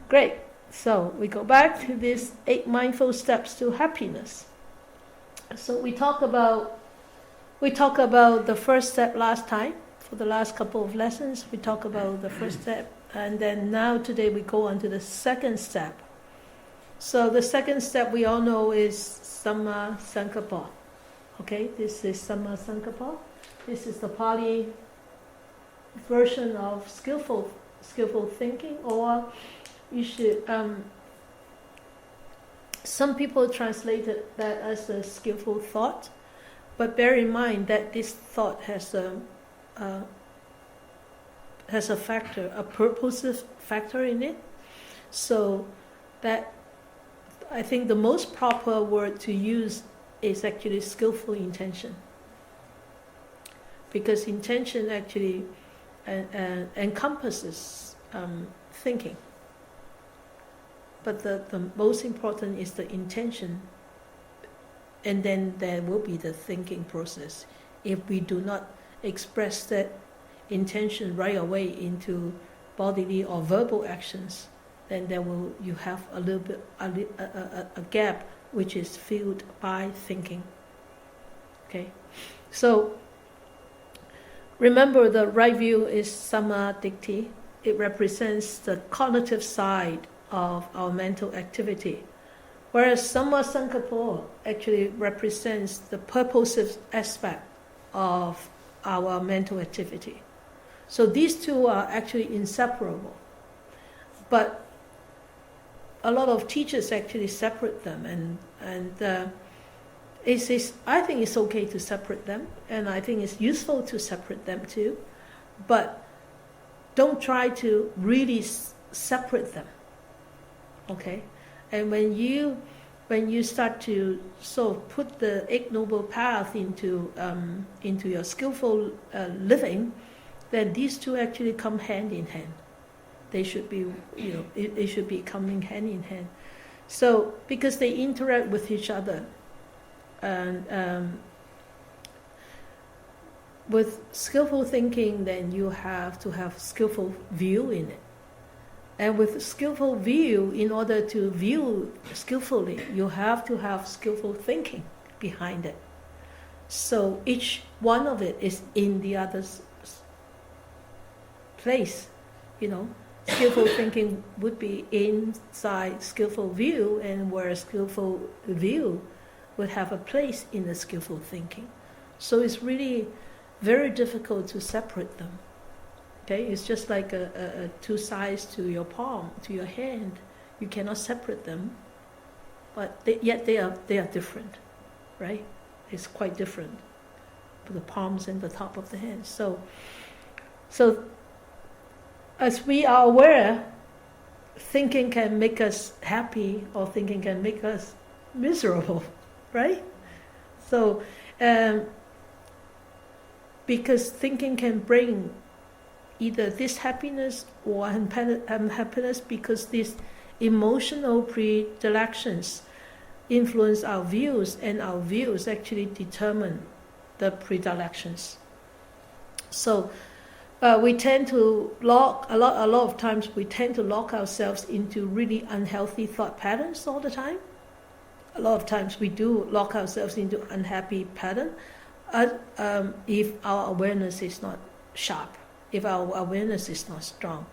Great. So we go back to these 8 mindful steps to happiness. So we talk about the first step last time. For the last couple of lessons, we talk about the first step, and then now today we go on to the second step. So the second step we all know is Samma Sankappa. Okay, this is Samma Sankappa. This is the Pali version of skillful thinking, or you should. Some people translated that as a skillful thought, but bear in mind that this thought has a factor, a purposive factor in it. So that I think the most proper word to use is actually skillful intention, because intention actually encompasses thinking. But the most important is the intention, and then there will be the thinking process. If we do not express that intention right away into bodily or verbal actions, then you have a little bit a gap which is filled by thinking. Okay, so remember the right view is Samma Ditti. It represents the cognitive side of our mental activity, whereas Samma Sankappa actually represents the purposive aspect of our mental activity. So these two are actually inseparable, but a lot of teachers actually separate them, and I think it's okay to separate them, and I think it's useful to separate them too, but don't try to really separate them. Okay, and when you start to sort of put the Eight Noble Path into your skillful living, then these two actually come hand in hand. They should be, it should be coming hand in hand. So because they interact with each other, and with skillful thinking, then you have to have skillful view in it. And with skillful view, in order to view skillfully, you have to have skillful thinking behind it. So each one of it is in the other's place. Skillful thinking would be inside skillful view, and where skillful view would have a place in the skillful thinking. So it's really very difficult to separate them. Okay, it's just like a two sides to your palm, to your hand. You cannot separate them, but yet they are different, right? It's quite different for the palms and the top of the hand. So as we are aware, thinking can make us happy, or thinking can make us miserable, right? So because thinking can bring either this happiness or unhappiness, because these emotional predilections influence our views, and our views actually determine the predilections. So we tend to lock a lot of times. We tend to lock ourselves into really unhealthy thought patterns all the time. A lot of times we do lock ourselves into unhappy pattern if our awareness is not sharp, if our awareness is not strong.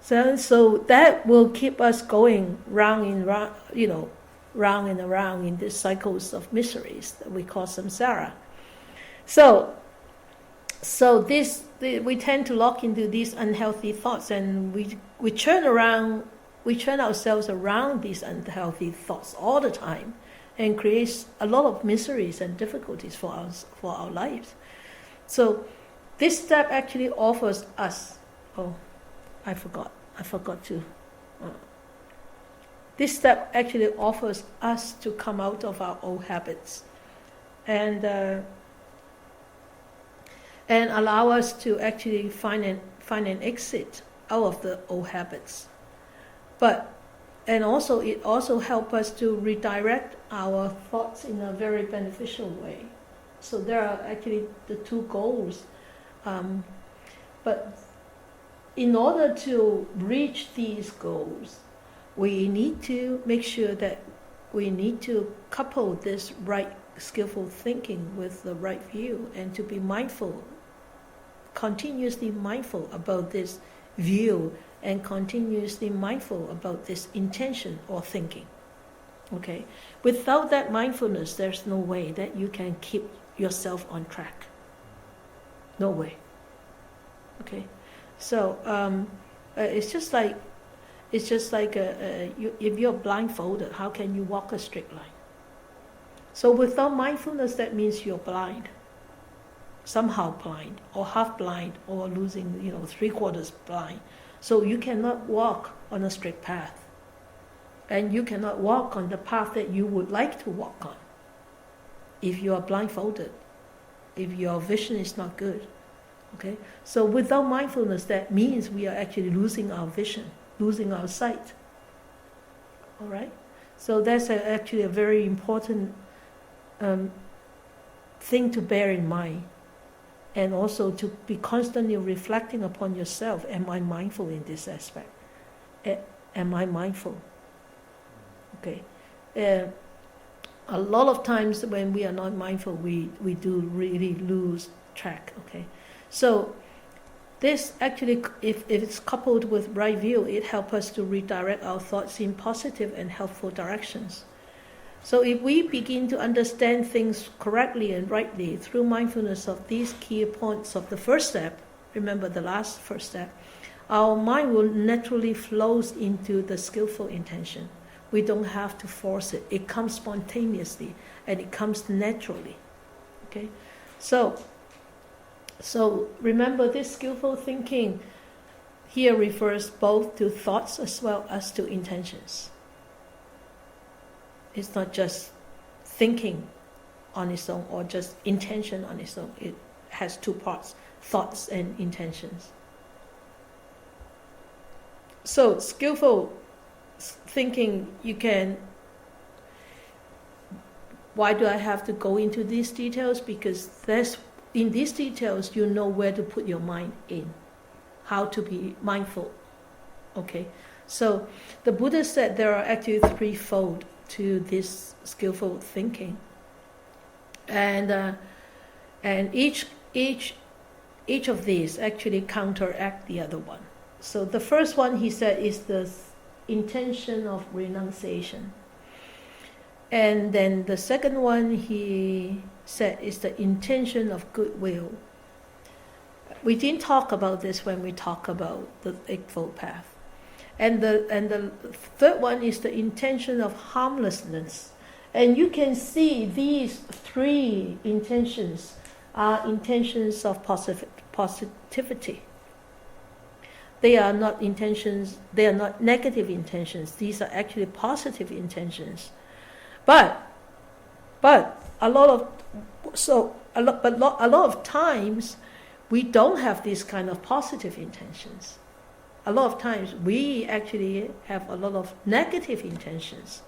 So that will keep us going round and around in these cycles of miseries that we call samsara. So we tend to lock into these unhealthy thoughts, and we turn ourselves around these unhealthy thoughts all the time, and creates a lot of miseries and difficulties for our lives. So this step actually offers us. I forgot to. This step actually offers us to come out of our old habits, and allow us to actually find an exit out of the old habits. It also helps us to redirect our thoughts in a very beneficial way. So there are actually the two goals. But in order to reach these goals, we need to make sure that we need to couple this right skillful thinking with the right view, and to be mindful, continuously mindful about this view, and continuously mindful about this intention or thinking. Okay? Without that mindfulness, there's no way that you can keep yourself on track. No way. Okay? So it's just like if you're blindfolded, how can you walk a straight line? So without mindfulness, that means you're blind, somehow blind, or half blind, or losing, 3/4 blind. So you cannot walk on a straight path, and you cannot walk on the path that you would like to walk on if you are blindfolded, if your vision is not good. Okay? So without mindfulness, that means we are actually losing our vision, losing our sight. All right? So that's actually a very important thing to bear in mind, and also to be constantly reflecting upon yourself. Am I mindful in this aspect? Am I mindful? Okay. A lot of times when we are not mindful, we do really lose track. Okay. So this actually, if it's coupled with right view, it helps us to redirect our thoughts in positive and helpful directions. So if we begin to understand things correctly and rightly through mindfulness of these key points of the first step, remember the last first step, our mind will naturally flows into the skillful intention. We don't have to force it. It comes spontaneously and it comes naturally. Okay? So remember, this skillful thinking here refers both to thoughts as well as to intentions. It's not just thinking on its own or just intention on its own. It has two parts, thoughts and intentions. So skillful thinking, why do I have to go into these details? Because in these details you know where to put your mind in, how to be mindful. Okay, so the Buddha said there are actually threefold to this skillful thinking, and each of these actually counteract the other one. So the first one, he said, is the intention of renunciation, and then the second one he said is the intention of goodwill. We didn't talk about this when we talk about the Eightfold Path. And the third one is the intention of harmlessness. And you can see these three intentions are intentions of positivity. They are not intentions, they are not negative intentions. These are actually positive intentions. But a lot of times we don't have these kind of positive intentions. A lot of times we actually have a lot of negative intentions.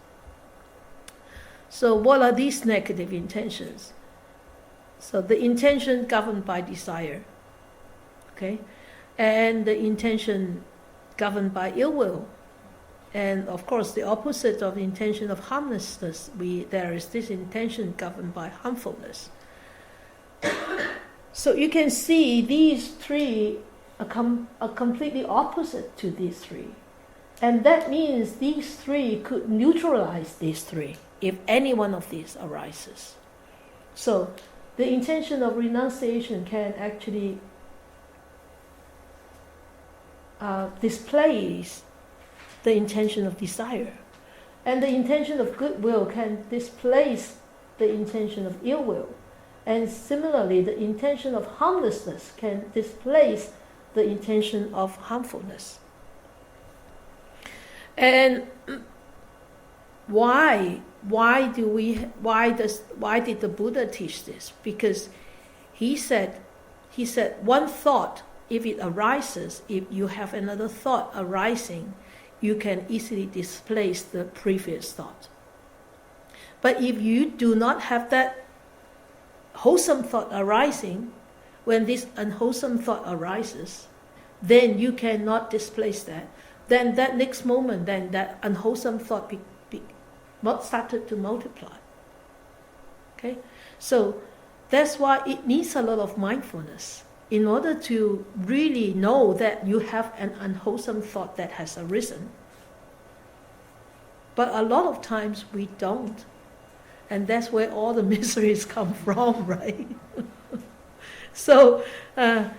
So what are these negative intentions? So the intention governed by desire, okay, and the intention governed by ill will, and of course the opposite of the intention of harmlessness, there is this intention governed by harmfulness. So you can see these three are completely opposite to these three. And that means these three could neutralize these three if any one of these arises. So the intention of renunciation can actually displace the intention of desire. And the intention of goodwill can displace the intention of ill will. And similarly, the intention of harmlessness can displace the intention of harmfulness. And why did the Buddha teach this? Because he said one thought, if it arises, if you have another thought arising, you can easily displace the previous thought. But if you do not have that wholesome thought arising, when this unwholesome thought arises, then you cannot displace that. then that next moment, then that unwholesome thought started to multiply. Okay, so that's why it needs a lot of mindfulness in order to really know that you have an unwholesome thought that has arisen. But a lot of times we don't, and that's where all the miseries come from, right? So, and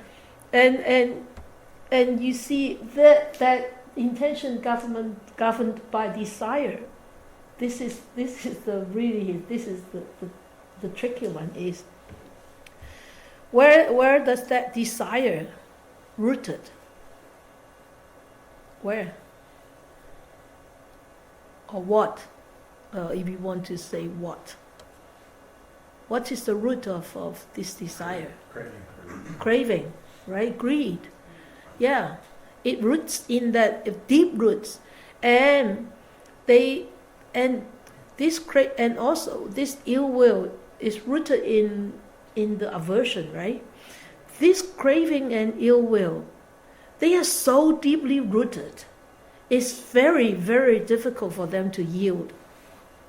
you see that intention governed by desire. This is the tricky one is where does that desire rooted? Where? Or what? If you want to say what. What is the root of this desire? Craving, right? Greed. Yeah. It roots in that deep roots. And also this ill will is rooted in the aversion, right? This craving and ill will, they are so deeply rooted. It's very, very difficult for them to yield.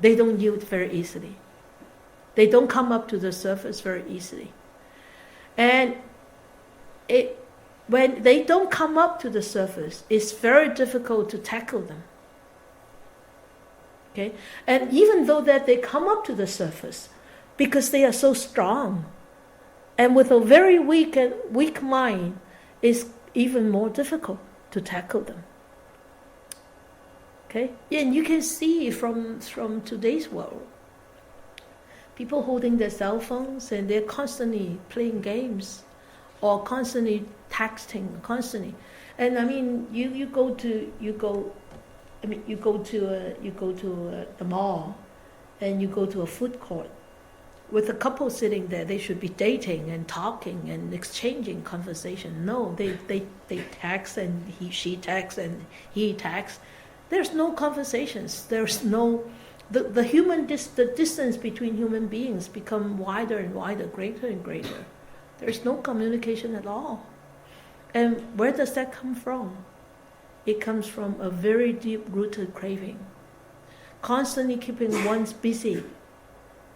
They don't yield very easily. They don't come up to the surface very easily. And when they don't come up to the surface, it's very difficult to tackle them. Okay? And even though that they come up to the surface, because they are so strong, and with a very weak mind, it's even more difficult to tackle them. Okay? And you can see from today's world, people holding their cell phones and they're constantly playing games or constantly texting, constantly. And I mean, you go to the mall, and you go to a food court with a couple sitting there. They should be dating and talking and exchanging conversation. No, they text, and she texts and he texts. There's no conversations. There's no the distance between human beings become wider and wider, greater and greater. There's no communication at all. And where does that come from? It comes from a very deep-rooted craving. Constantly keeping one's busy.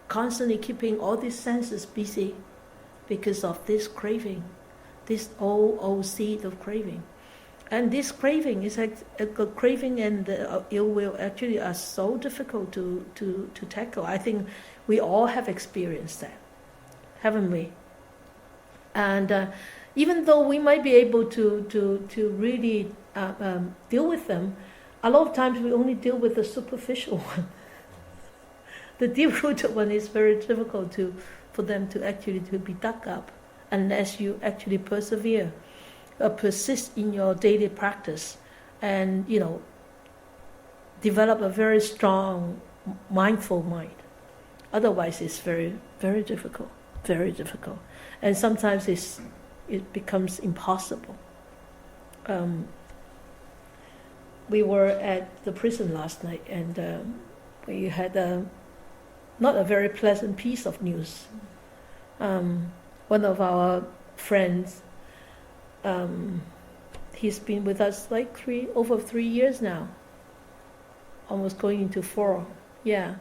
Constantly keeping all these senses busy because of this craving, this old seed of craving. And this craving is a craving, and the ill will actually are so difficult to tackle. I think we all have experienced that, haven't we? And even though we might be able to really deal with them, a lot of times we only deal with the superficial one. The deep-rooted one is very difficult for them to actually to be dug up, unless you actually persevere. Persist in your daily practice, and develop a very strong mindful mind. Otherwise, it's very, very difficult, and sometimes it becomes impossible. We were at the prison last night, and we had not a very pleasant piece of news. One of our friends. He's been with us like over 3 years now, almost going into 4. Yeah,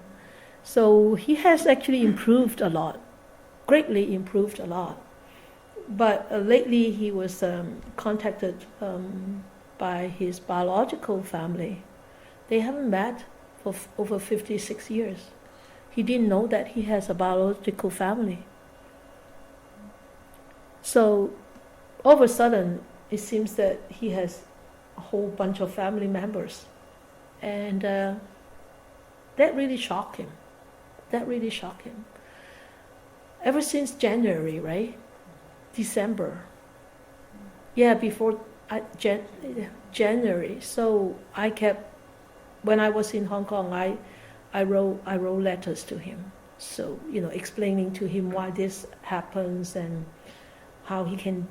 so he has actually improved a lot, greatly improved a lot. But lately he was contacted by his biological family. They haven't met for over 56 years. He didn't know that he has a biological family. So all of a sudden, it seems that he has a whole bunch of family members. And that really shocked him. Ever since January, right? December. Yeah, before January. So I kept, when I was in Hong Kong, I wrote letters to him. So, explaining to him why this happens and how can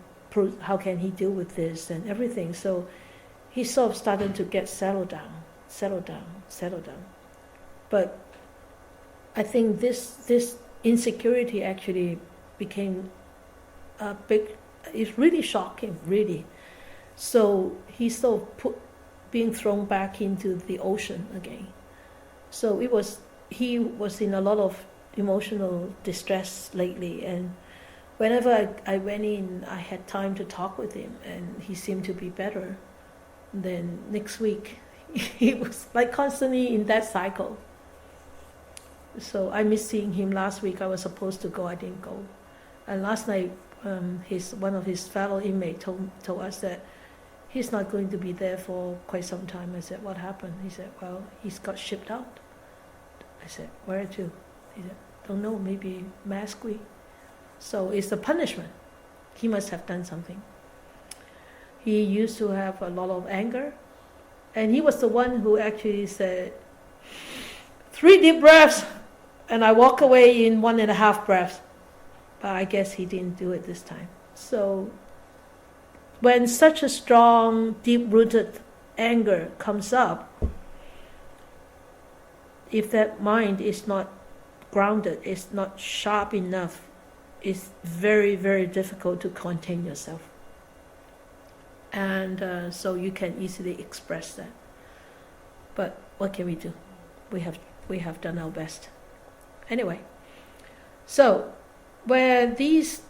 he deal with this and everything. So he sort of started to get settled down. But I think this insecurity actually became it really shocked him, really. So he sort of being thrown back into the ocean again. So he was in a lot of emotional distress lately, and whenever I went in, I had time to talk with him, and he seemed to be better. Then next week, he was like constantly in that cycle. So I missed seeing him last week. I was supposed to go, I didn't go. And last night, one of his fellow inmates told us that he's not going to be there for quite some time. I said, what happened? He said, well, he's got shipped out. I said, where to? He said, don't know, maybe Masqui. So it's a punishment. He must have done something. He used to have a lot of anger, and he was the one who actually said, 3 deep breaths, and I walk away in 1.5 breaths. But I guess he didn't do it this time. So when such a strong, deep-rooted anger comes up, if that mind is not grounded, it's not sharp enough, it's very, very difficult to contain yourself. And so you can easily express that. But what can we do? We have done our best. Anyway, so where these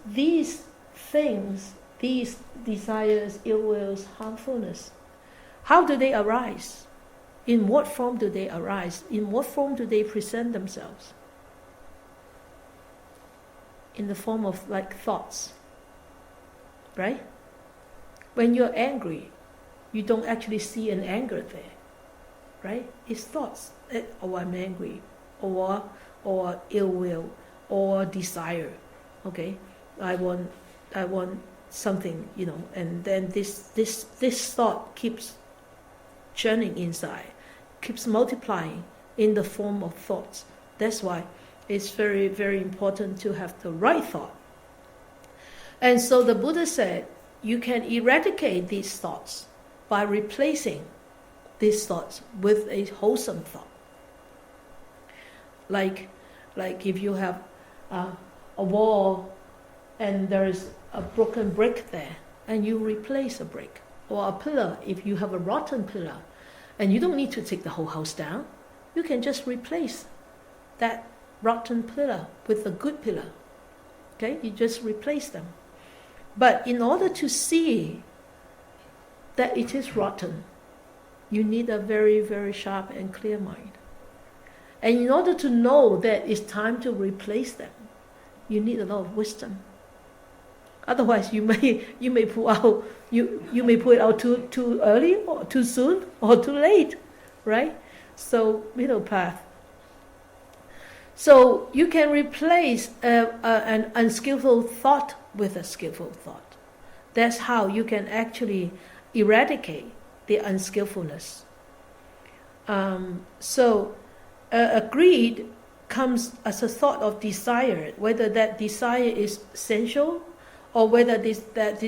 things, these desires, ill wills, harmfulness, how do they arise? In what form do they arise? In what form do they present themselves? In the form of like thoughts, right? When you're angry, you don't actually see an anger there, right? It's thoughts. Oh, I'm angry, or ill will, or desire. Okay, I want something, and then this thought keeps churning inside, keeps multiplying in the form of thoughts. That's why it's very, very important to have the right thought. And so the Buddha said, you can eradicate these thoughts by replacing these thoughts with a wholesome thought. Like if you have a wall and there is a broken brick there, and you replace a brick, or a pillar, if you have a rotten pillar, and you don't need to take the whole house down, you can just replace that rotten pillar with a good pillar. Okay, you just replace them. But in order to see that it is rotten, you need a very, very sharp and clear mind. And in order to know that it's time to replace them, you need a lot of wisdom. Otherwise, you may pull out it out too early, or too soon, or too late, right? So middle path. So you can replace an unskillful thought with a skillful thought. That's how you can actually eradicate the unskillfulness. So a greed comes as a thought of desire, whether that desire is sensual, or whether that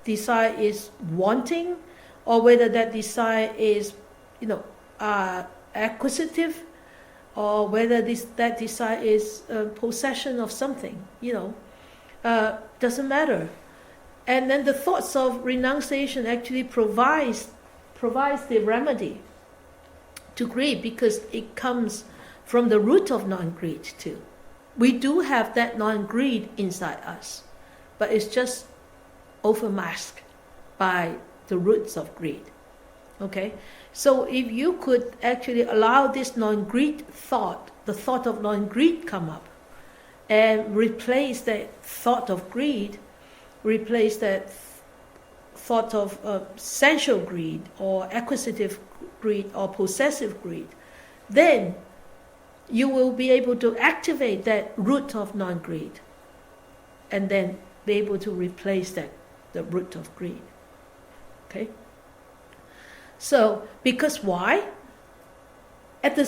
desire is wanting, or whether that desire is, acquisitive, or whether that desire is possession of something, doesn't matter. And then the thoughts of renunciation actually provides the remedy to greed, because it comes from the root of non-greed too. We do have that non-greed inside us, but it's just overmasked by the roots of greed. Okay? So if you could actually allow this non-greed thought, the thought of non-greed come up, and replace that thought of greed, replace that thought of sensual greed, or acquisitive greed, or possessive greed, then you will be able to activate that root of non-greed, and then be able to replace the root of greed. Okay? So, because why? At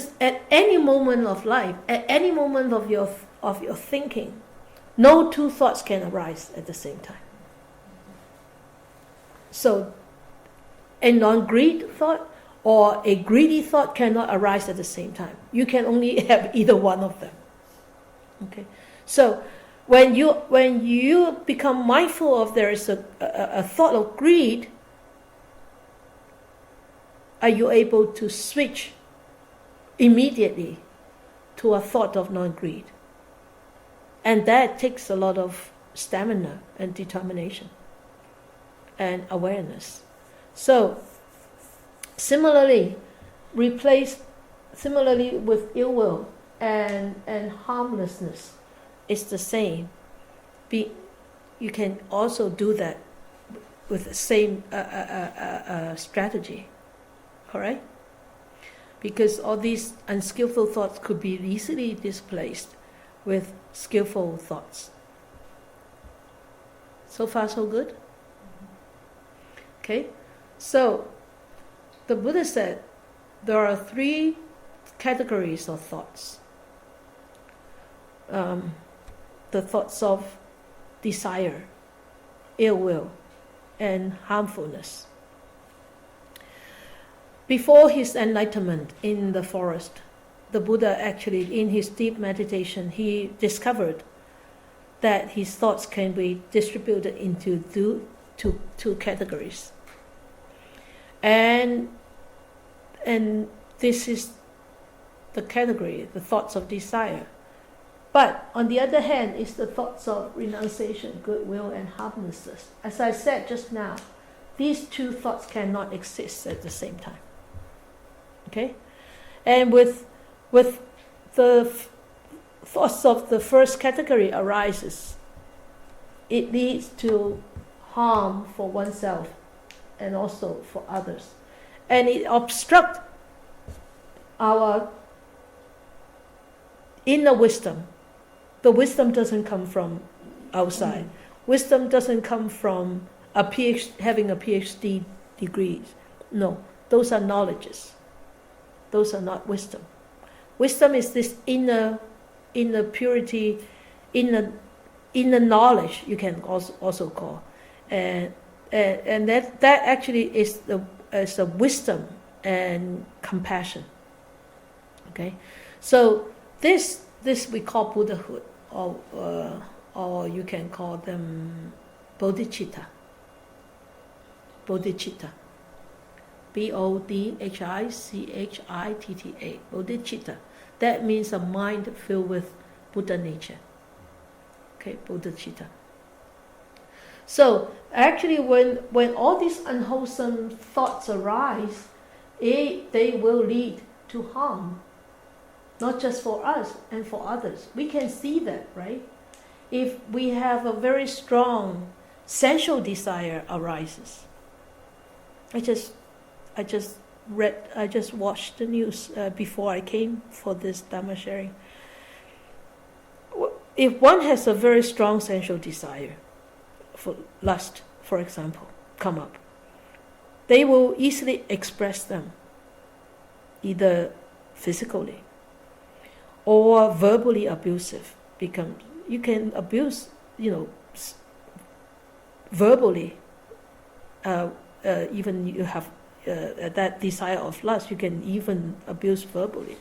any moment of life, at any moment of your thinking, no two thoughts can arise at the same time. So, a non-greed thought or a greedy thought cannot arise at the same time. You can only have either one of them. Okay, so when you become mindful of there is a thought of greed are you able to switch immediately to a thought of non-greed. And that takes a lot of stamina and determination and awareness. So, similarly with ill will and harmlessness, it's the same. You can also do that with the same strategy, alright? Because all these unskillful thoughts could be easily displaced with skillful thoughts. So far, so good? Okay, so the Buddha said there are 3 categories of thoughts. The thoughts of desire, ill will, and harmfulness. Before his enlightenment in the forest, the Buddha actually, in his deep meditation, he discovered that his thoughts can be distributed into two categories. And this is the category, the thoughts of desire. But on the other hand, is the thoughts of renunciation, goodwill, and harmlessness. As I said just now, these 2 thoughts cannot exist at the same time. Okay? And with the thoughts of the first category arises, it leads to harm for oneself and also for others. And it obstructs our inner wisdom. The wisdom doesn't come from outside. Wisdom doesn't come from having a PhD degree. No, those are knowledges. Those are not wisdom. Wisdom is this inner purity, inner knowledge, you can also call, and that actually is the wisdom and compassion. Okay, so this we call Buddhahood, or you can call them bodhicitta. Bodhicitta. Bodhicitta. Bodhicitta. That means a mind filled with Buddha nature. Okay, bodhicitta. So actually, when all these unwholesome thoughts arise, they will lead to harm, not just for us and for others. We can see that, right? If we have a very strong sensual desire arises. I just watched the news before I came for this Dhamma sharing. If one has a very strong sensual desire, for lust, for example, come up, they will easily express them, either physically or verbally abusive. You can abuse, verbally. Even you have that desire of lust, you can even abuse verbally.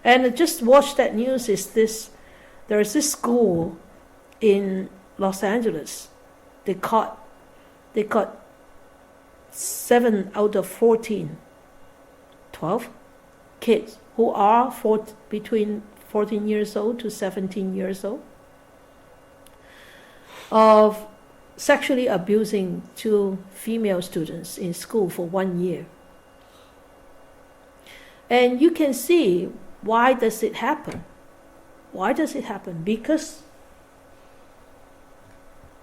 And just watch that news. There is this school in Los Angeles. They caught 7 out of 14, 12 kids who are between 14 years old to 17 years old of sexually abusing 2 female students in school for 1 year. And you can see, why does it happen? Why does it happen? Because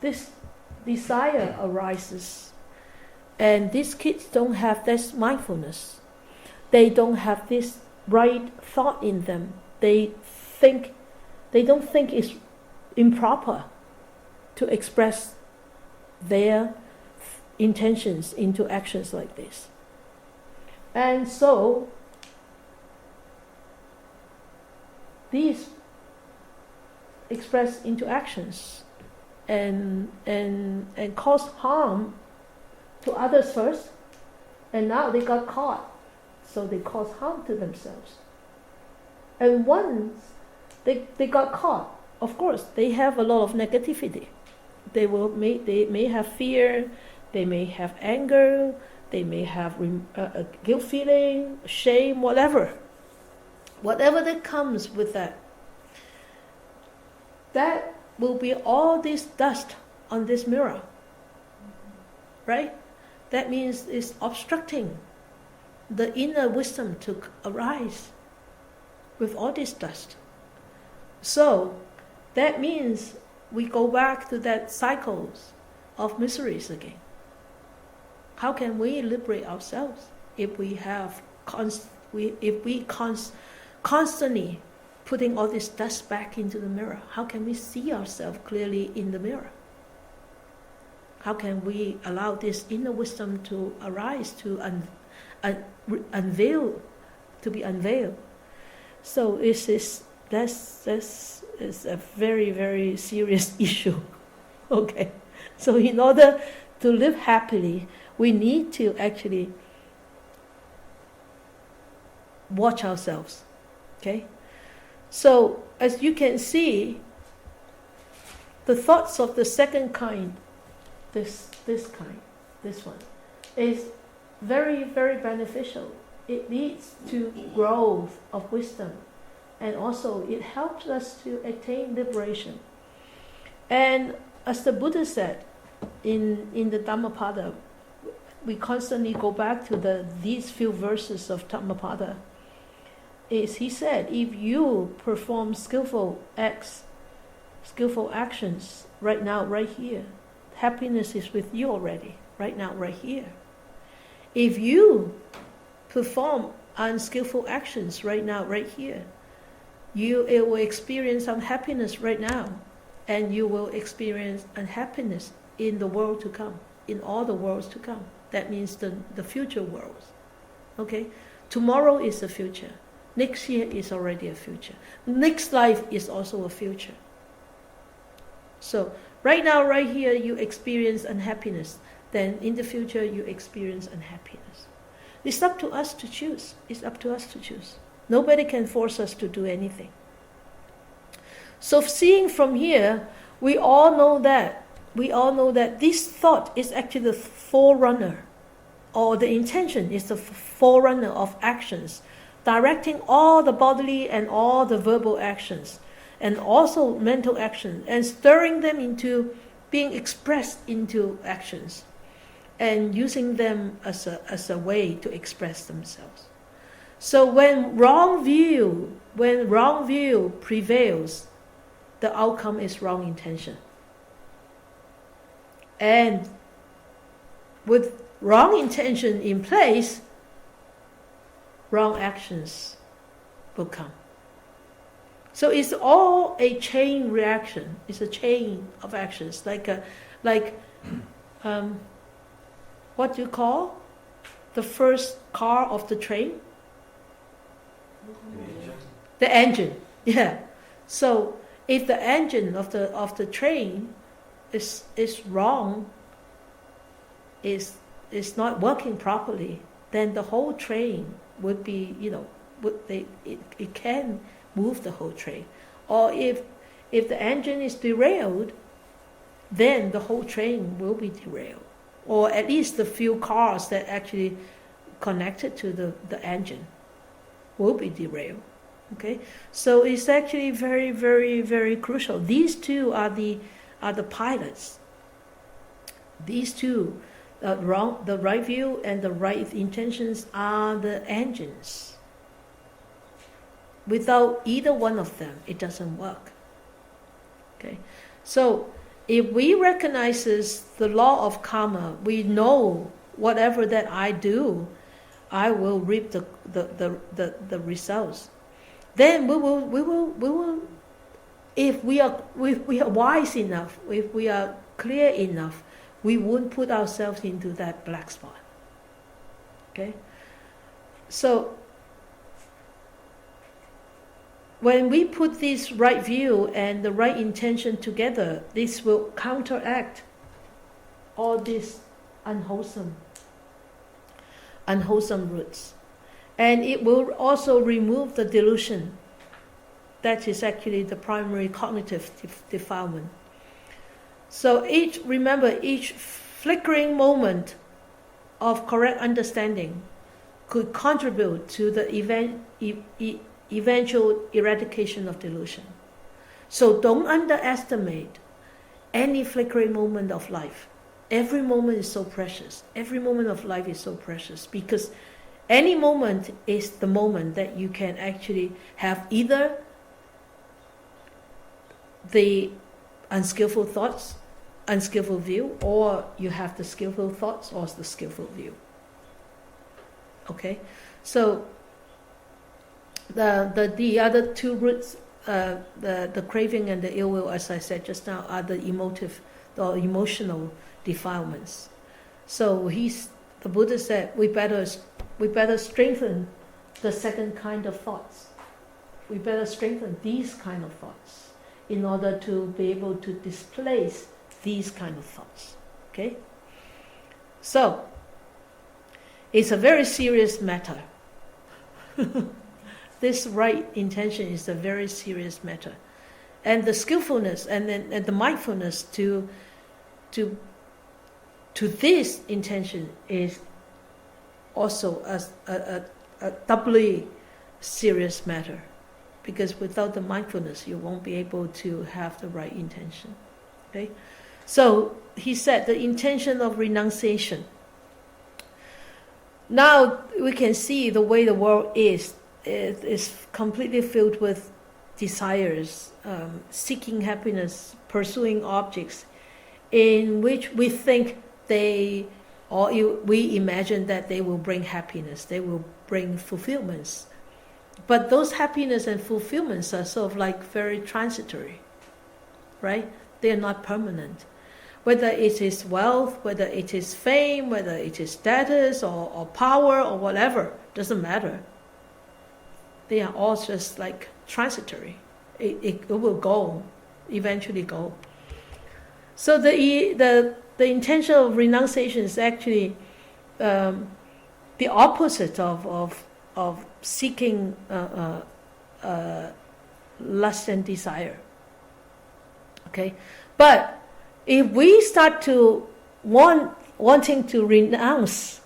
this desire arises, and these kids don't have this mindfulness. They don't have this right thought in them. They don't think it's improper to express their intentions into actions like this. And so these express into actions and cause harm to others first, and now they got caught, so they cause harm to themselves. And once they got caught, of course they have a lot of negativity. They may have fear, they may have anger, They may have a guilt feeling, shame, whatever that comes with that. That will be all this dust on this mirror, right? That means it's obstructing the inner wisdom to arise with all this dust. So that means we go back to that cycles of miseries again. How can we liberate ourselves if we have constantly putting all this dust back into the mirror? How can we see ourselves clearly in the mirror? How can we allow this inner wisdom to arise, to unveil, to be unveiled? So that's a very, very serious issue. Okay, so in order to live happily, we need to actually watch ourselves. Okay, so as you can see, the thoughts of the second kind, this one, is very, very beneficial. It leads to growth of wisdom, and also it helps us to attain liberation. And as the Buddha said in the Dhammapada, we constantly go back to these few verses of Dhammapada. He said, if you perform skillful actions right now, right here, happiness is with you already, right now, right here. If you perform unskillful actions right now, right here, it will experience unhappiness right now, and you will experience unhappiness in the world to come, in all the worlds to come. That means the future worlds. Okay? Tomorrow is the future. Next year is already a future. Next life is also a future. So right now, right here, you experience unhappiness. Then in the future, you experience unhappiness. It's up to us to choose. It's up to us to choose. Nobody can force us to do anything. So seeing from here, we all know that this thought is actually the forerunner, or the intention is the forerunner of actions, directing all the bodily and all the verbal actions, and also mental actions, and stirring them into being expressed into actions, and using them as a way to express themselves. So when wrong view prevails, the outcome is wrong intention. And with wrong intention in place, wrong actions will come. So it's all a chain reaction. It's a chain of actions, what do you call the first car of the train? The engine. Yeah. So if the engine of the train is wrong, is not working properly, then the whole train would be, it can move the whole train. Or if the engine is derailed, then the whole train will be derailed. Or at least the few cars that actually connected to the engine will be derailed. Okay, so it's actually very, very, very crucial. These two are the pilots. These two, the right view and the right intentions, are the engines. Without either one of them, it doesn't work. Okay, so if we recognize the law of karma, we know whatever that I do, I will reap the results. Then we will, if we are wise enough, if we are clear enough, we won't put ourselves into that black spot. Okay? So when we put this right view and the right intention together, this will counteract all these unwholesome roots. And it will also remove the delusion. That is actually the primary cognitive defilement. So each flickering moment of correct understanding could contribute to the eventual eradication of delusion. So don't underestimate any flickering moment of life. Every moment is so precious. Every moment of life is so precious, because any moment is the moment that you can actually have either the unskillful thoughts, unskillful view, or you have the skillful thoughts or the skillful view. Okay? So the other two roots, the craving and the ill will, as I said just now, are the emotional defilements. So the Buddha said we better strengthen the second kind of thoughts. We better strengthen these kind of thoughts in order to be able to displace these kind of thoughts. Okay? So it's a very serious matter. This right intention is a very serious matter, and the skillfulness and the mindfulness to this intention is also a doubly serious matter, because without the mindfulness you won't be able to have the right intention. Okay, so he said the intention of renunciation. Now we can see the way the world is completely filled with desires, seeking happiness, pursuing objects, in which we think we imagine that they will bring happiness, they will bring fulfillments. But those happiness and fulfillments are sort of like very transitory, right? They are not permanent. Whether it is wealth, whether it is fame, whether it is status or power or whatever, doesn't matter. They are all just like transitory. It will go, eventually go. So the intention of renunciation is actually the opposite of seeking lust and desire. Okay, but if we start to wanting to renounce,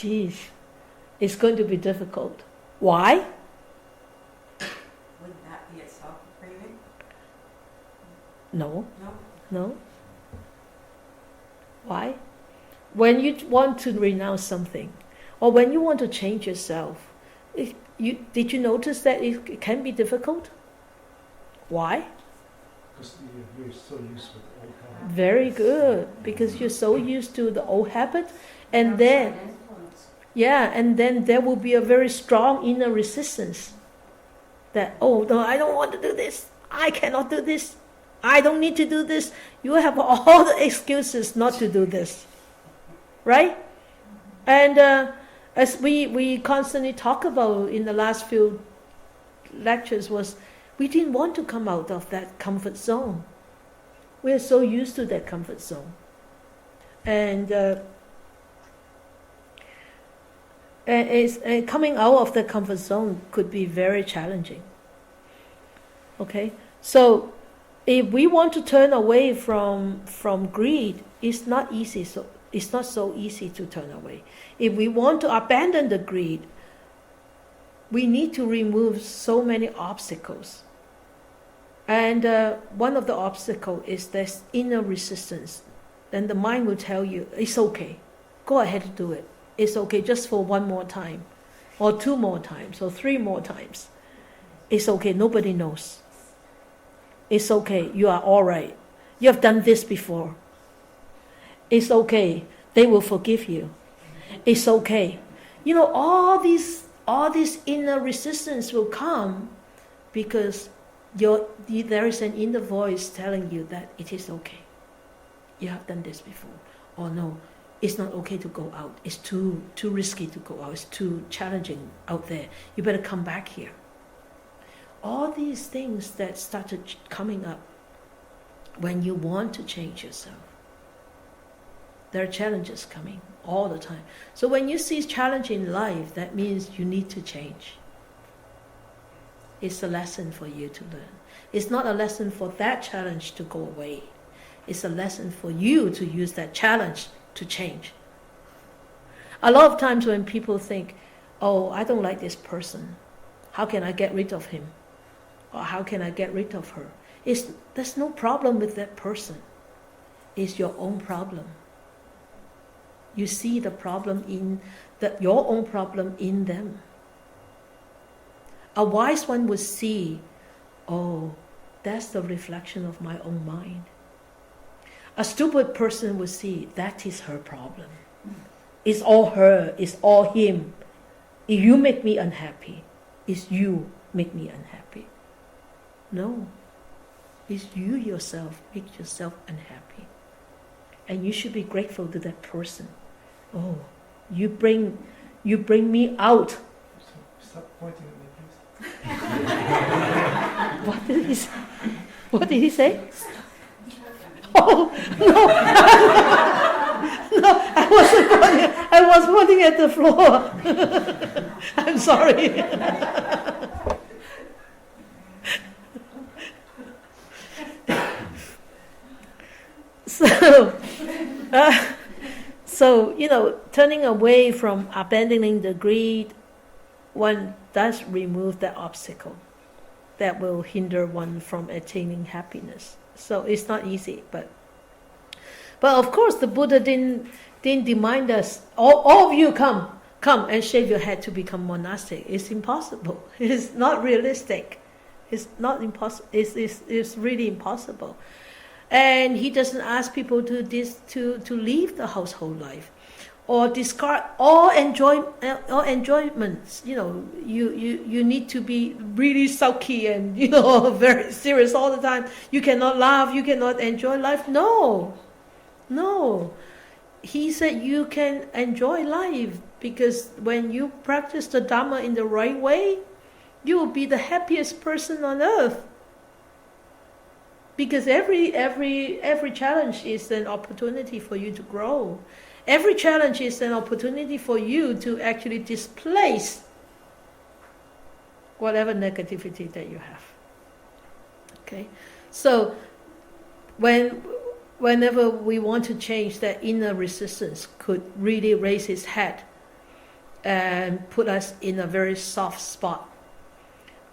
it's going to be difficult. Why? Wouldn't that be itself a craving? No. Why? When you want to renounce something, or when you want to change yourself, did you notice that it can be difficult? Why? Because you're so used to the old habit. Very good, because you're so used to the old habit, and then there will be a very strong inner resistance that, oh no, I don't want to do this, I cannot do this, I don't need to do this. You have all the excuses not to do this, right? And as we constantly talk about in the last few lectures, was we didn't want to come out of that comfort zone. We are so used to that comfort zone, and coming out of the comfort zone could be very challenging. Okay, so if we want to turn away from greed, it's not easy. So it's not so easy to turn away. If we want to abandon the greed, we need to remove so many obstacles. And one of the obstacles is this inner resistance. Then the mind will tell you, it's okay, go ahead and do it. It's okay just for one more time, or two more times, or three more times. It's okay, nobody knows. It's okay, you are all right. You have done this before. It's okay, they will forgive you. It's okay. You know, all this inner resistance will come because there is an inner voice telling you that it is okay. You have done this before. Or no, it's not okay to go out. It's too risky to go out. It's too challenging out there. You better come back here. All these things that started coming up when you want to change yourself. There are challenges coming all the time. So when you see challenge in life, that means you need to change. It's a lesson for you to learn. It's not a lesson for that challenge to go away. It's a lesson for you to use that challenge to change A lot of times when people think, oh, I don't like this person, how can I get rid of him? Or how can I get rid of her? There's no problem with that person. It's your own problem. You see the problem your own problem in them. A wise one would see, oh, that's the reflection of my own mind. A stupid person would see, that is her problem. It's all her, it's all him. If you make me unhappy, it's you make me unhappy. No, it's you yourself make yourself unhappy. And you should be grateful to that person. Oh, you bring me out. Stop pointing at me, please. What did he say? Oh, no. No, I was pointing at the floor. I'm sorry. So, turning away from abandoning the greed, one does remove that obstacle that will hinder one from attaining happiness. So it's not easy, but of course the Buddha didn't demand us, all of you come and shave your head to become monastic. It's impossible. It's not realistic. It's not impossible. It's really impossible. And he doesn't ask people to leave the household life or discard all enjoyments. You need to be really sulky and very serious all the time. You cannot laugh, you cannot enjoy life. No. He said you can enjoy life, because when you practice the Dhamma in the right way, you will be the happiest person on earth. Because every challenge is an opportunity for you to grow. Every challenge is an opportunity for you to actually displace whatever negativity that you have. Okay? So whenever we want to change, that inner resistance could really raise its head and put us in a very soft spot.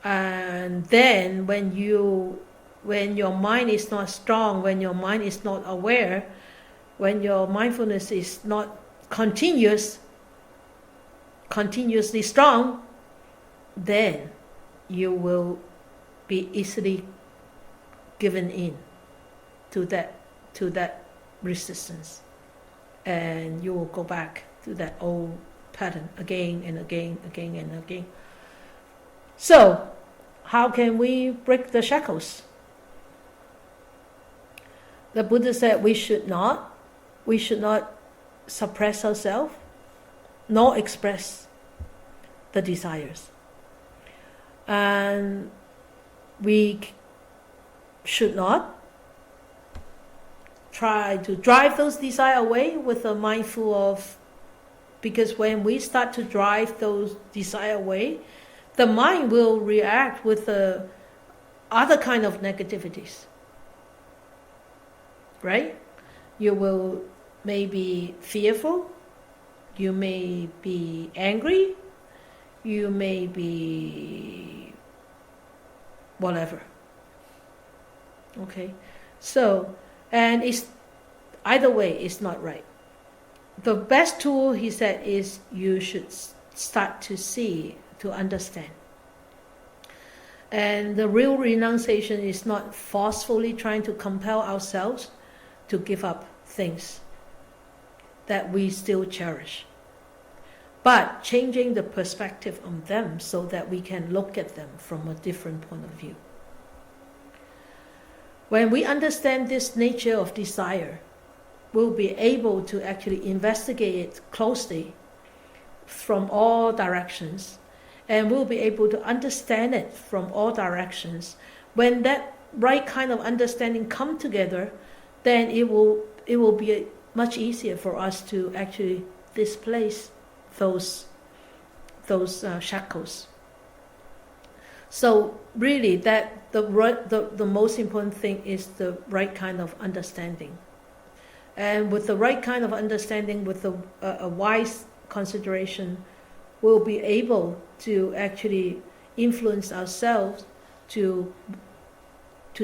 And then when your mind is not strong, when your mind is not aware, when your mindfulness is not continuously strong, then you will be easily given in to that resistance, and you will go back to that old pattern again and again. So, how can we break the shackles? The Buddha said we should not suppress ourselves, nor express the desires. And we should not try to drive those desires away with a mindful of, because when we start to drive those desires away, the mind will react with the other kind of negativities. Right? You will maybe fearful, you may be angry, you may be whatever. Okay? So, and it's either way, it's not right. The best tool, he said, is you should start to see, to understand. And the real renunciation is not forcefully trying to compel ourselves to give up things that we still cherish, but changing the perspective on them so that we can look at them from a different point of view. When we understand this nature of desire, we'll be able to actually investigate it closely from all directions, and we'll be able to understand it from all directions. When that right kind of understanding come together, then it will be much easier for us to actually displace those shackles. So really, that the most important thing is the right kind of understanding, and with the right kind of understanding, with a wise consideration, we'll be able to actually influence ourselves to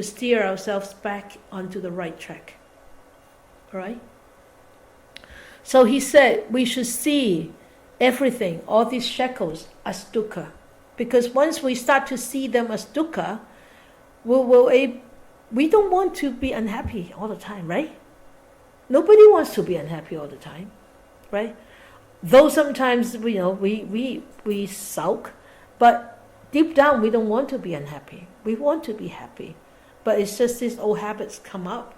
steer ourselves back onto the right track. All right? So he said we should see everything, all these shackles, as dukkha. Because once we start to see them as dukkha, we don't want to be unhappy all the time, right? Nobody wants to be unhappy all the time, right? Though sometimes we sulk, but deep down we don't want to be unhappy. We want to be happy, but it's just these old habits come up.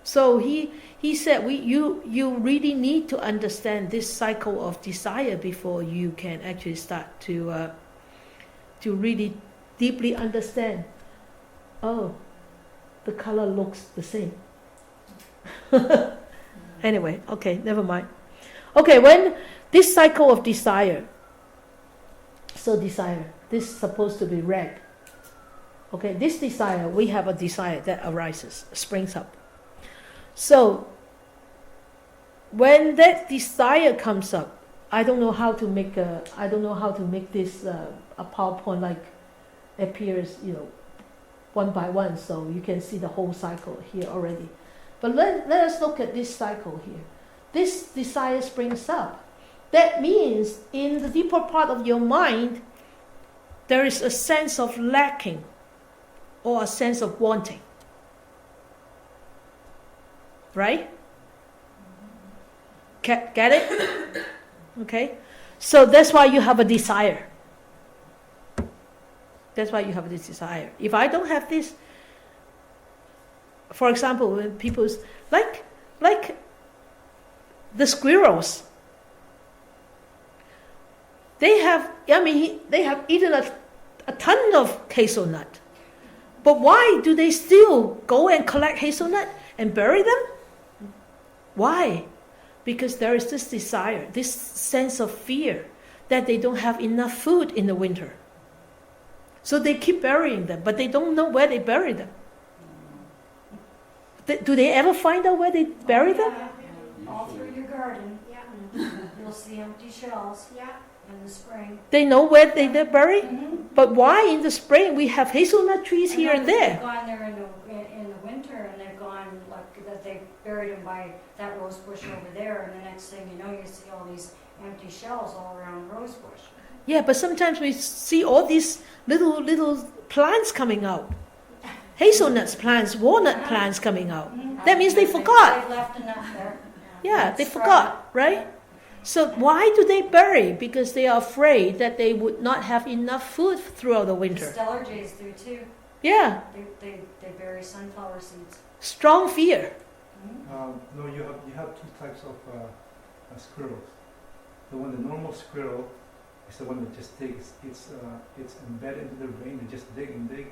So he said you really need to understand this cycle of desire before you can actually start to really deeply understand. Oh, the color looks the same. Anyway, okay, never mind. Okay, when this cycle of desire, so desire, this is supposed to be red. Okay, this desire, we have a desire that arises, springs up. So when that desire comes up, I don't know how to make this a PowerPoint like appears, one by one, so you can see the whole cycle here already. But let us look at this cycle here. This desire springs up. That means in the deeper part of your mind, there is a sense of lacking or a sense of wanting. Right? Get it? Okay? So that's why you have a desire. That's why you have this desire. If I don't have this, for example, when people's like the squirrels, they have eaten a ton of hazelnut. But why do they still go and collect hazelnut and bury them? Why? Because there is this desire, this sense of fear that they don't have enough food in the winter. So they keep burying them, but they don't know where they bury them. Do they ever find out where they bury them? All through your garden. Yeah. You'll see empty shells. Yeah. In the spring. They know where they're buried? Mm-hmm. But why in the spring we have hazelnut trees here and there? They've gone there in the winter, and they've gone like that. They buried them by that rose bush over there, and the next thing you know, you see all these empty shells all around the rose bush. Yeah, but sometimes we see all these little plants coming out. Hazelnuts plants, walnut plants coming out. Mm-hmm. That means they forgot. They've left enough there. Yeah, they forgot, right? So why do they bury? Because they are afraid that they would not have enough food throughout the winter. The stellar jays do too. Yeah. They bury sunflower seeds. Strong fear. Mm-hmm. No, you have two types of squirrels. The normal squirrel is the one that just digs. It's embedded into the brain. They just dig and dig,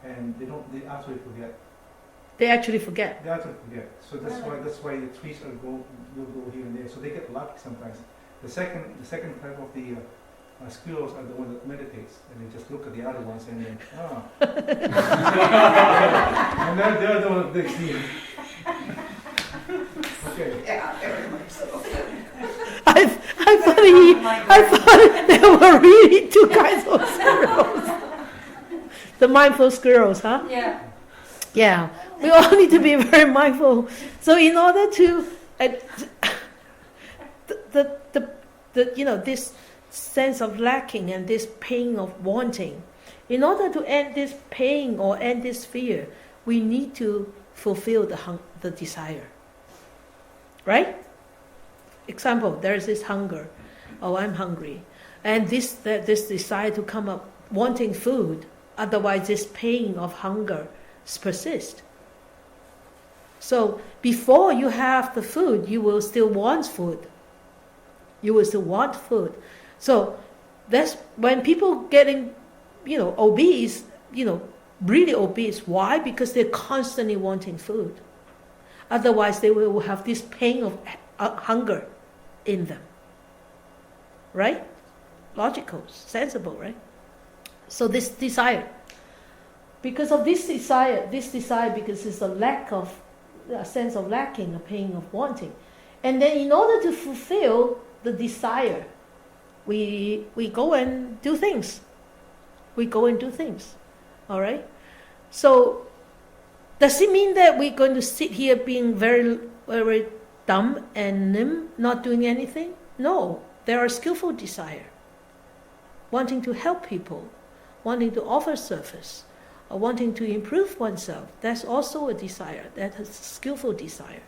and they actually forget. They actually forget. They actually forget. So that's why the trees will go here and there. So they get lucky sometimes. The second type of the squirrels are the one that meditates, and they just look at the other ones and then and they're the one that digs here. Okay. Yeah, very much so. I thought there were really two kinds of squirrels. The mindful squirrels, huh? Yeah. Yeah. We all need to be very mindful. So in order to this sense of lacking and this pain of wanting, in order to end this pain or end this fear, we need to fulfill the desire. Right? Example, there is this hunger. Oh, I'm hungry. And this desire to come up wanting food. Otherwise, this pain of hunger persists. So before you have the food, you will still want food. You will still want food. So that's when people getting, obese, really obese. Why? Because they're constantly wanting food. Otherwise, they will have this pain of hunger in them. Right? Logical, sensible, right? So this desire. Because of this desire, because it's a sense of lacking, a pain of wanting. And then in order to fulfill the desire, we go and do things. We go and do things. All right? So, does it mean that we're going to sit here being very, very dumb and limp, not doing anything? No. There are skillful desire. Wanting to help people, wanting to offer service, or wanting to improve oneself. That's also a desire. That's a skillful desire.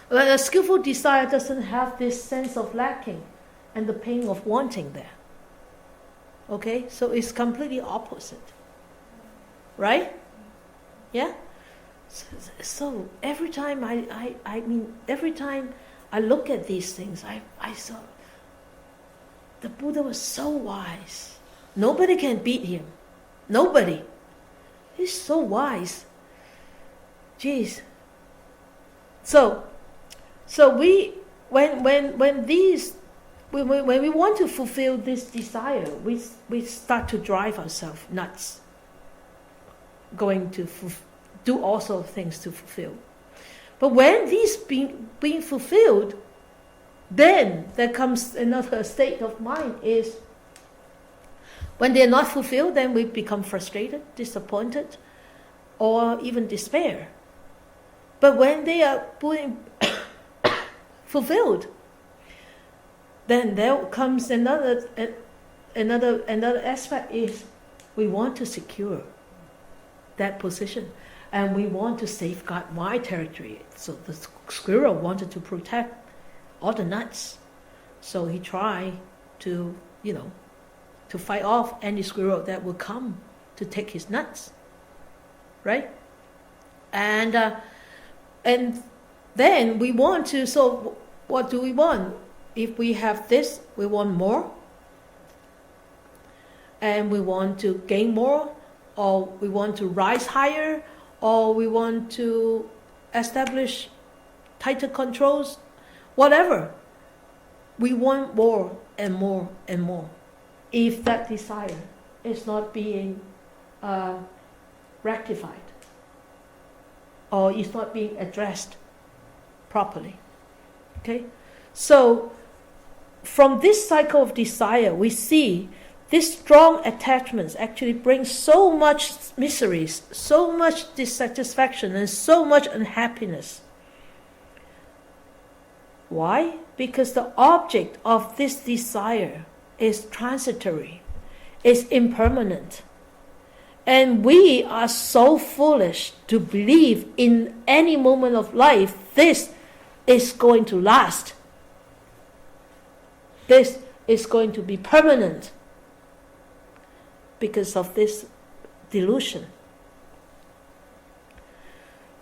But a skillful desire doesn't have this sense of lacking and the pain of wanting there. Okay? So it's completely opposite. Right? Yeah? So every time every time I look at these things, I saw the Buddha was so wise. Nobody can beat him. Nobody. He's so wise. Jeez. So we when we want to fulfill this desire, we start to drive ourselves nuts. Going to do all sorts of things to fulfill. But when these being fulfilled, then there comes another state of mind is when they're not fulfilled, then we become frustrated, disappointed, or even despair. But when they are being fulfilled, then there comes another aspect is we want to secure that position. And we want to safeguard my territory. So the squirrel wanted to protect all the nuts. So he tried to, to fight off any squirrel that would come to take his nuts. Right? And then we want to, so what do we want? If we have this, we want more. And we want to gain more, or we want to rise higher, or we want to establish tighter controls, whatever. We want more and more and more. If that desire is not being rectified, or is not being addressed properly. Okay? So, from this cycle of desire, we see this strong attachments actually brings so much miseries, so much dissatisfaction, and so much unhappiness. Why? Because the object of this desire is transitory, is impermanent. And we are so foolish to believe in any moment of life this is going to last. This is going to be permanent. Because of this delusion.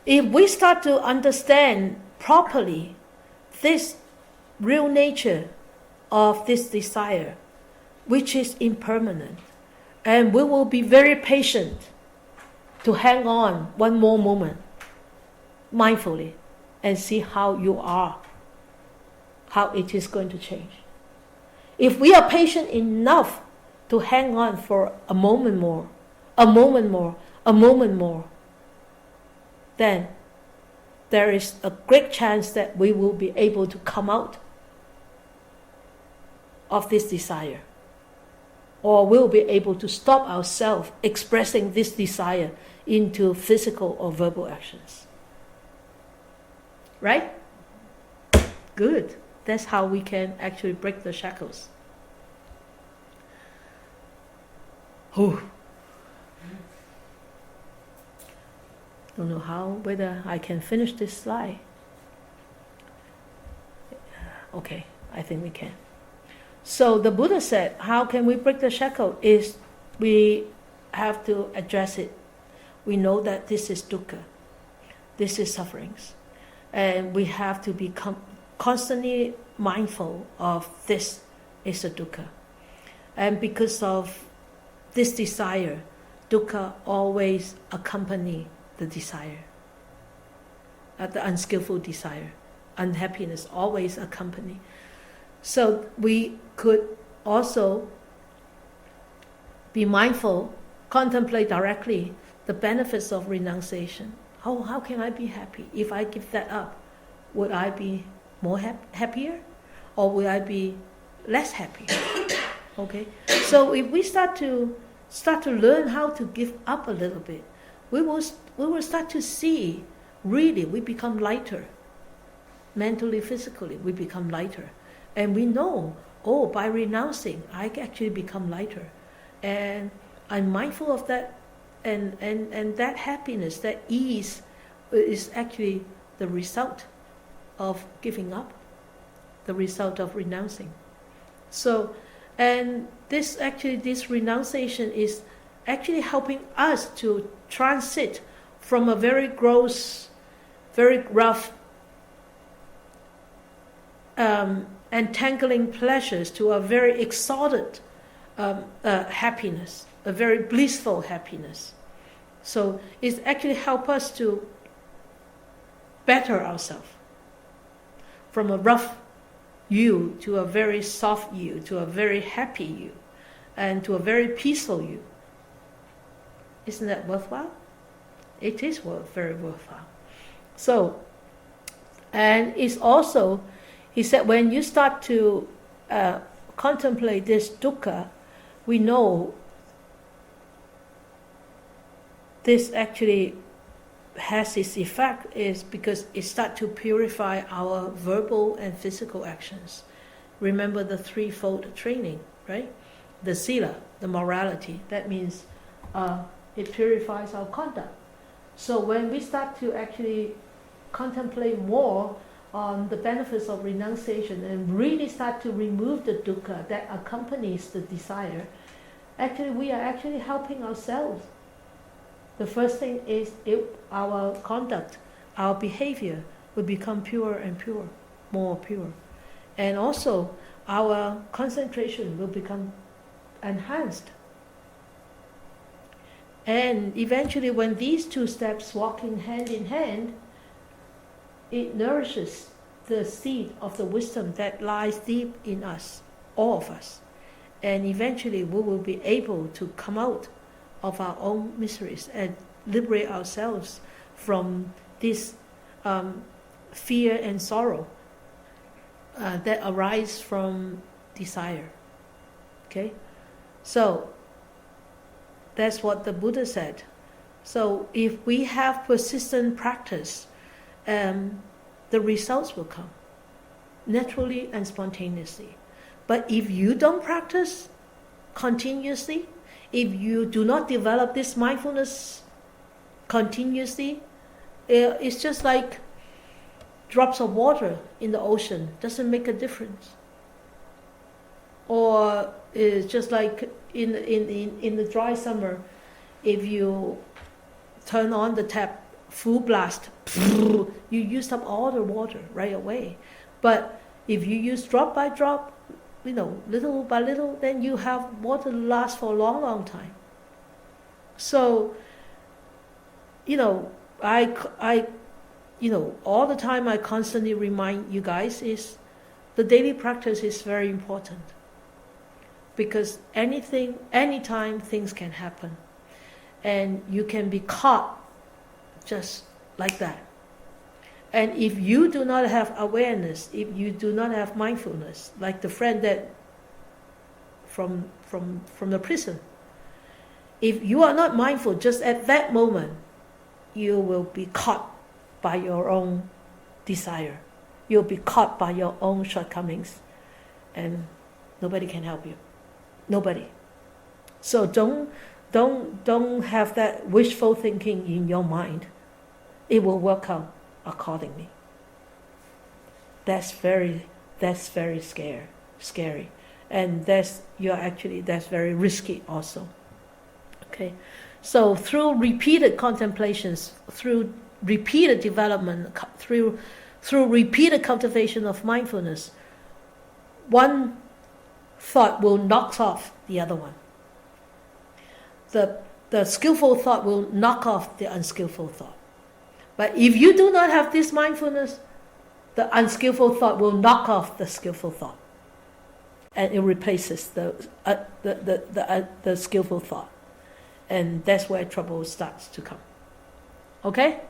If we start to understand properly this real nature of this desire, which is impermanent, and we will be very patient to hang on one more moment mindfully and see how you are, how it is going to change. If we are patient enough to hang on for a moment more, a moment more, a moment more, then there is a great chance that we will be able to come out of this desire, or we'll be able to stop ourselves expressing this desire into physical or verbal actions. Right? Good. That's how we can actually break the shackles. Don't know whether I can finish this slide. Okay, I think we can. So the Buddha said, how can we break the shackle? Is we have to address it. We know that this is dukkha. This is sufferings. And we have to be constantly mindful of this is a dukkha. And because of this desire, dukkha always accompany the desire. The unskillful desire. Unhappiness always accompany. So we could also be mindful, contemplate directly the benefits of renunciation. How can I be happy? If I give that up, would I be more happier? or will I be less happy? Okay, so if we start to learn how to give up a little bit, we will start to see, really, we become lighter. Mentally, physically, we become lighter. And we know, by renouncing, I actually become lighter. And I'm mindful of that, and that happiness, that ease, is actually the result of giving up, the result of renouncing. So, and this renunciation is actually helping us to transit from a very gross, very rough, entangling pleasures to a very exalted happiness, a very blissful happiness. So it actually helps us to better ourselves from a rough you to a very soft you, to a very happy you, and to a very peaceful you. Isn't that worthwhile? It is very worthwhile. So, and it's also, he said, when you start to contemplate this dukkha, we know this actually has its effect is because it starts to purify our verbal and physical actions. Remember the threefold training, right? The sila, the morality, that means it purifies our conduct. So when we start to actually contemplate more on the benefits of renunciation and really start to remove the dukkha that accompanies the desire, actually we are actually helping ourselves. The first thing is our conduct, our behavior will become pure and pure, more pure. And also our concentration will become enhanced. And eventually when these two steps walking hand in hand, it nourishes the seed of the wisdom that lies deep in us, all of us. And eventually we will be able to come out of our own miseries and liberate ourselves from this fear and sorrow that arise from desire. Okay? So, that's what the Buddha said. So, if we have persistent practice, the results will come naturally and spontaneously. But if you don't practice continuously, if you do not develop this mindfulness continuously, it's just like drops of water in the ocean, doesn't make a difference. Or it's just like in the dry summer, if you turn on the tap full blast, you used up all the water right away. But if you use drop by drop, little by little, then you have water last for a long, long time. So, I all the time I constantly remind you guys is the daily practice is very important. Because anytime things can happen. And you can be caught just like that. And if you do not have awareness, if you do not have mindfulness, like the friend that from the prison, if you are not mindful just at that moment, you will be caught by your own desire. You'll be caught by your own shortcomings, and nobody can help you. Nobody. So don't have that wishful thinking in your mind. It will work out accordingly. That's very scary. And that's very risky also. Okay. So through repeated contemplations, through repeated development, through repeated cultivation of mindfulness, one thought will knock off the other one. The skillful thought will knock off the unskillful thought. But if you do not have this mindfulness, the unskillful thought will knock off the skillful thought, and it replaces the skillful thought, and that's where trouble starts to come. Okay.